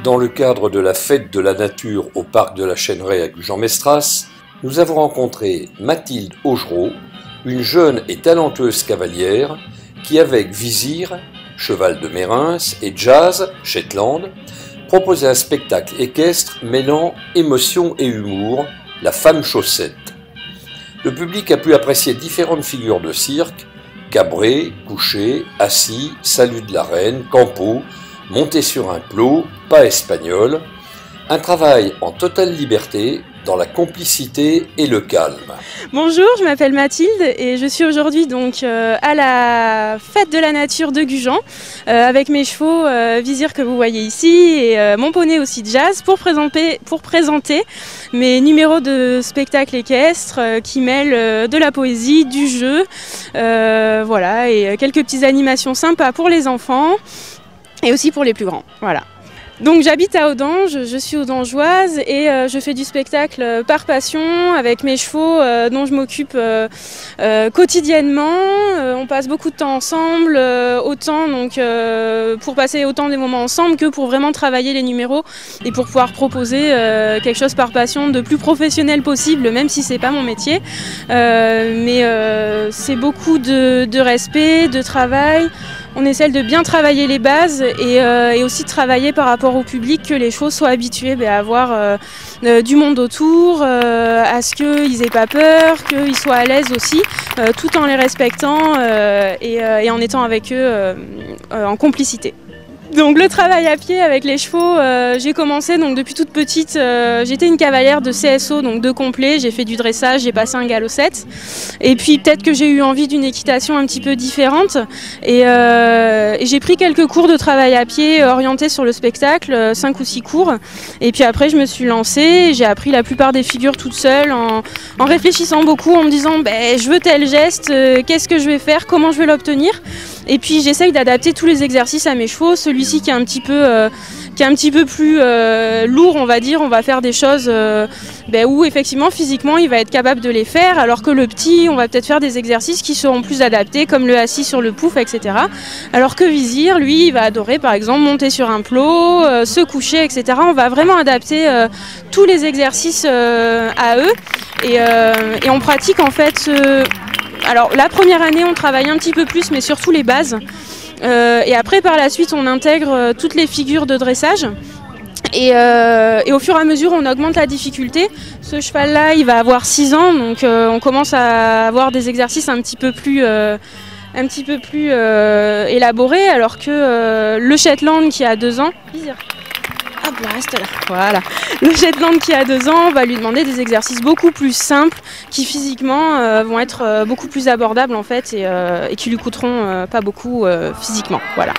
Dans le cadre de la fête de la nature au parc de la Chêneraie à Gujan-Mestras, nous avons rencontré Mathilde Augereau, une jeune et talentueuse cavalière qui, avec Vizir, cheval de Mérins, et Jazz, Shetland, proposait un spectacle équestre mêlant émotion et humour, la femme chaussette. Le public a pu apprécier différentes figures de cirque, cabré, couché, assis, salut de la reine, campo, monté sur un plot, pas espagnol, un travail en totale liberté, dans la complicité et le calme. Bonjour, je m'appelle Mathilde et je suis aujourd'hui donc à la fête de la nature de Gujan avec mes chevaux Vizir que vous voyez ici et mon poney aussi Jazz pour présenter mes numéros de spectacle équestre qui mêlent de la poésie, du jeu, voilà, et quelques petites animations sympas pour les enfants et aussi pour les plus grands. Voilà. Donc j'habite à Audange, je suis audangeoise et je fais du spectacle par passion avec mes chevaux dont je m'occupe quotidiennement. On passe beaucoup de temps ensemble, autant donc pour passer autant des moments ensemble que pour vraiment travailler les numéros et pour pouvoir proposer quelque chose par passion de plus professionnel possible, même si c'est pas mon métier. Mais c'est beaucoup de respect, de travail. On essaie de bien travailler les bases et aussi de travailler par rapport au public, que les chevaux soient habitués à avoir du monde autour, à ce qu'ils n'aient pas peur, qu'ils soient à l'aise aussi, tout en les respectant et en étant avec eux en complicité. Donc le travail à pied avec les chevaux, j'ai commencé donc depuis toute petite, j'étais une cavalière de CSO, donc 2 complets, j'ai fait du dressage, j'ai passé un galop 7 et puis peut-être que j'ai eu envie d'une équitation un petit peu différente et j'ai pris quelques cours de travail à pied orientés sur le spectacle, 5 ou 6 cours et puis après je me suis lancée, j'ai appris la plupart des figures toute seule en réfléchissant beaucoup, en me disant je veux tel geste, qu'est-ce que je vais faire, comment je vais l'obtenir. Et puis j'essaye d'adapter tous les exercices à mes chevaux. Celui-ci qui est un petit peu plus lourd, on va dire, on va faire des choses où effectivement physiquement il va être capable de les faire, alors que le petit, on va peut-être faire des exercices qui seront plus adaptés, comme le assis sur le pouf, etc. Alors que Vizir, lui, il va adorer par exemple monter sur un plot, se coucher, etc. On va vraiment adapter tous les exercices à eux et on pratique en fait alors la première année on travaille un petit peu plus, mais surtout les bases. Et après par la suite on intègre toutes les figures de dressage. Et au fur et à mesure on augmente la difficulté. Ce cheval là il va avoir 6 ans, donc on commence à avoir des exercices un petit peu plus élaborés, alors que le Shetland qui a 2 ans, hop là, reste là. Voilà. Le Shetland qui a 2 ans, on va lui demander des exercices beaucoup plus simples qui physiquement vont être beaucoup plus abordables en fait et qui lui coûteront pas beaucoup physiquement. Voilà.